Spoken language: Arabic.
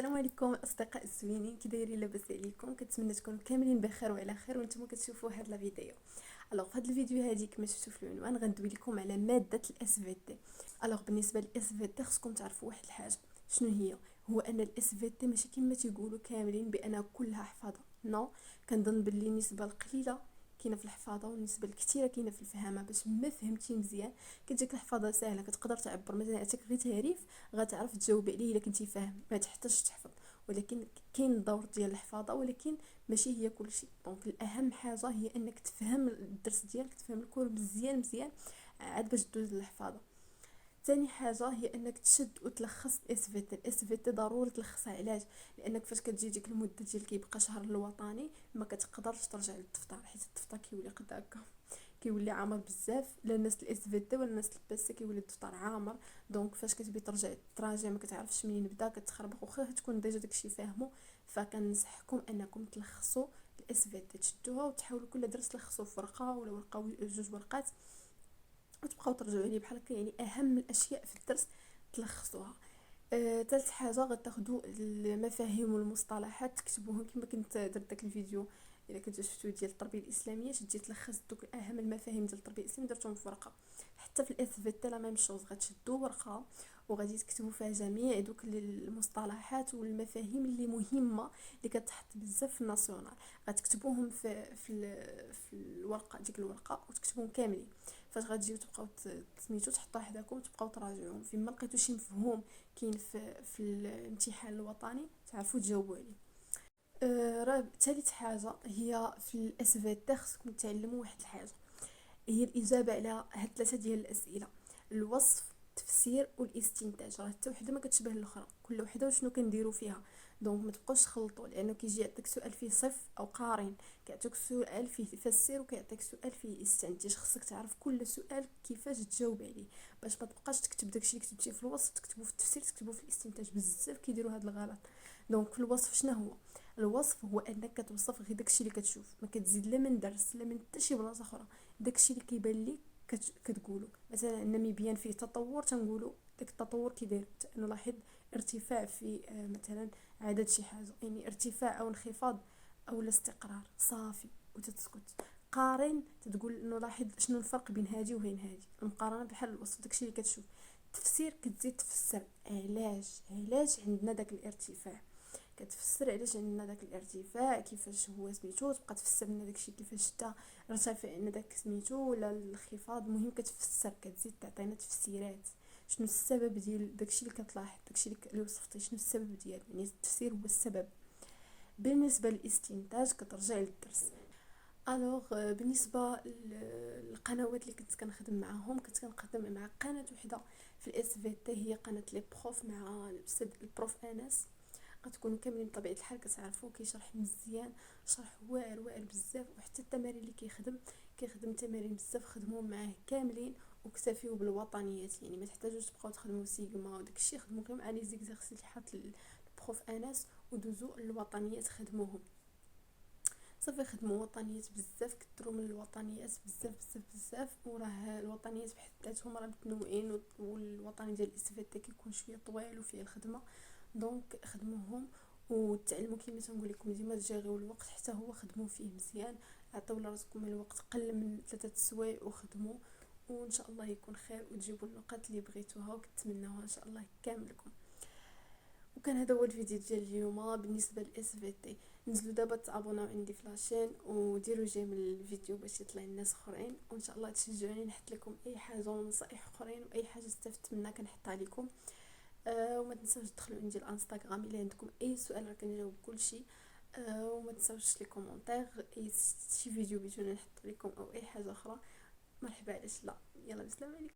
السلام عليكم اصدقاء الزوينين، كي دايرين؟ لاباس عليكم؟ كنتمنى تكونوا كاملين بخير وعلى خير وانتم كتشوفوا هاد لا فيديو. في هاد الفيديو هادي كما شفتوا في العنوان غندوي لكم على ماده الاس في تي. بالنسبه للاس في تي خصكم تعرفوا واحد الحاجه. شنو هي؟ هو ان الاس في تي ماشي كما تيقولوا كاملين بان كلها حفاظه. نو، كنظن باللي النسبه القليله كاينه في الحفاظه والنسبه الكثيره كاينه في الفهامه. باش ما فهمتي مزيان كتجيك الحفاظه سهله، كتقدر تعبر مثلا عطيك غير تعريف غتعرف تجاوب عليه الا كنتي فاهم، ما تحتاجش تحفظ. ولكن كاين الدور ديال الحفاظه، ولكن ماشي هي كل شيء. دونك الاهم حاجه هي انك تفهم الدرس ديالك، تفهم الكور مزيان مزيان عاد باش دوز للحفاظه. ثاني حاجه هي انك تشد وتلخص الاس في تي. الاس في تي ضروري تلخصها. علاش؟ لانك فاش كتجي ديك المده ديال كيبقى شهر الوطني ما كتقدرش ترجع للدفتر، حيت الدفتر كيولي قد هكا كيولي عامر بزاف. لا الناس الاس في تي ولا الناس الباسي كيولي الدفتر عامر. دونك فاش كتبي ترجع تراجع ما كتعرفش منين نبدا، كتخربق واخا تكون ديجا داكشي فاهمو. فكنصحكم انكم تلخصوا الاس في تي، تشدوها وتحاولوا كل درس تلخصوا في ورقه ولا ورقه جوج ورقات وتبقاو ترجعوا عليه بحال هكا. يعني اهم الاشياء في الدرس تلخصوها. ثالث حاجه غتاخدوا المفاهيم والمصطلحات تكتبوهم كما كنت درت داك الفيديو. الا كنتو شفتو ديال التربيه الاسلاميه، شديت تلخص دوك اهم المفاهيم ديال التربيه الاسلاميه درتهم في ورقه. حتى في الاس في تي لا ميم شوز، غتشدوا ورقه وغادي تكتبوا فيها جميع دوك المصطلحات والمفاهيم اللي مهمه اللي كتحط بزاف في الناسيونال. غتكتبوهم في الورقه، ديك الورقه وتكتبوهم كاملين. فاش غتجيو تبقاو سميتو تحطوا حداكم وتبقاو تراجعوهم فيما لقيتو شي مفهوم كاين في الامتحان الوطني تعرفوا تجاوبوا عليه. ثالث حاجه هي في الاس في تي خصكم تعلموا واحد الحاجه، هي الاجابه على هاد ثلاثه ديال الاسئله: الوصف، التفسير والاستنتاج. راه حتى وحده ما كتشبه الاخرى، كل وحده وشنو كنديروا فيها. دونك ما تبقوش تخلطوا، لانه كيجي يعطيك سؤال فيه صف او قارن، كيعطيك سؤال فيه فسر، وكيعطيك سؤال فيه استنتج. خصك تعرف كل سؤال كيفاش تجاوب عليه باش ما تبقاش تكتب داكشي اللي كتبتيه في الوصف تكتبه في التفسير تكتبه في الاستنتاج. بزاف كيديروا هذا الغلط. دونك في الوصف شنو هو؟ الوصف هو انك كتوصف غير داكشي اللي كتشوف، ما كتزيد لا من درس لا من حتى شي بلاصه اخرى. داكشي اللي كيبان لك كتقولوا. مثلا النميبيان فيه تطور، تنقولوا داك التطور كيداير نلاحظ ارتفاع في مثلا عدد شي حاجه، يعني ارتفاع او انخفاض او الاستقرار صافي وتتسكت. قارن تتقول نلاحظ شنو الفرق بين هادي وبين هادي. المقارنه بحال الوصف، داكشي اللي كتشوف. تفسير كتزيد تفسر علاش عندنا داك الارتفاع، كتفسر علاش عندنا داك الارتفاع كيفاش هو سميتو، تبقى تفسر لنا داكشي كيفاش حتى ارتفع عندنا داك سميتو ولا الانخفاض. المهم كتفسر، كتزيد تعطينا تفسيرات. شنو السبب ديال داكشي اللي كتلاحظ، داكشي اللي وصفتي شنو السبب ديالو، يعني التفسير هو السبب. بالنسبه للاستنتاج كترجع للدرس. بالنسبه للقنوات اللي كنت كنخدم معاهم، كنت كنخدم مع قناه وحده في الاس في تي، هي قناه لي بروف مع الاستاذ البروف انس. غتكونوا كاملين بطبيعه الحال كتعرفوا كيشرح مزيان، شرح واعر واعر بزاف. وحتى التمارين اللي كيخدم تمارين بزاف خدموهم معاه كاملين وكتفيوا بالوطنيات. يعني ما تحتاجوش تبقاو تخدموا سيغما وداكشي، خدموا غير مع لي زيكزارسيس اللي حط البروف انس ودوزو الوطنيات خدموهم صافي. خدموا وطنيات بزاف، كثروا من الوطنيات بزاف بزاف بزاف. وراه الوطنيات بحد ذاتهم راه متنوعين، والوطني ديال الاس في تي كيكون شويه طويل وفيه الخدمه. دونك خدموهم وتعلموا كيما تنقول لكم ديما تجيريو الوقت حتى هو خدموا فيه مزيان. عطيو لراسكم الوقت قل من 3 سوايع وخدموا، وان شاء الله يكون خير وتجيبوا النقاط اللي بغيتوها وكتمناوها ان شاء الله كاملكم. وكان هذا هو الفيديو ديال اليوم بالنسبه للاس في تي. نزلوا دابا تابوناو عندي في لاشين وديروا جيم الفيديو باش يطلع للناس اخرين، وان شاء الله تشجعوني نحط لكم اي حاجه ونصائح اخرين واي حاجه استفدت منها كنحطها لكم. وما تنساوش تدخلوا عندي الانستغرام الا عندكم اي سؤال راه كنجاوب كلشي. وما تنساوش لي كومونتير اي شي فيديو بغيتوني نحط لكم او اي حاجه اخرى، مرحبا علاش لا. يلا بسلام عليكم.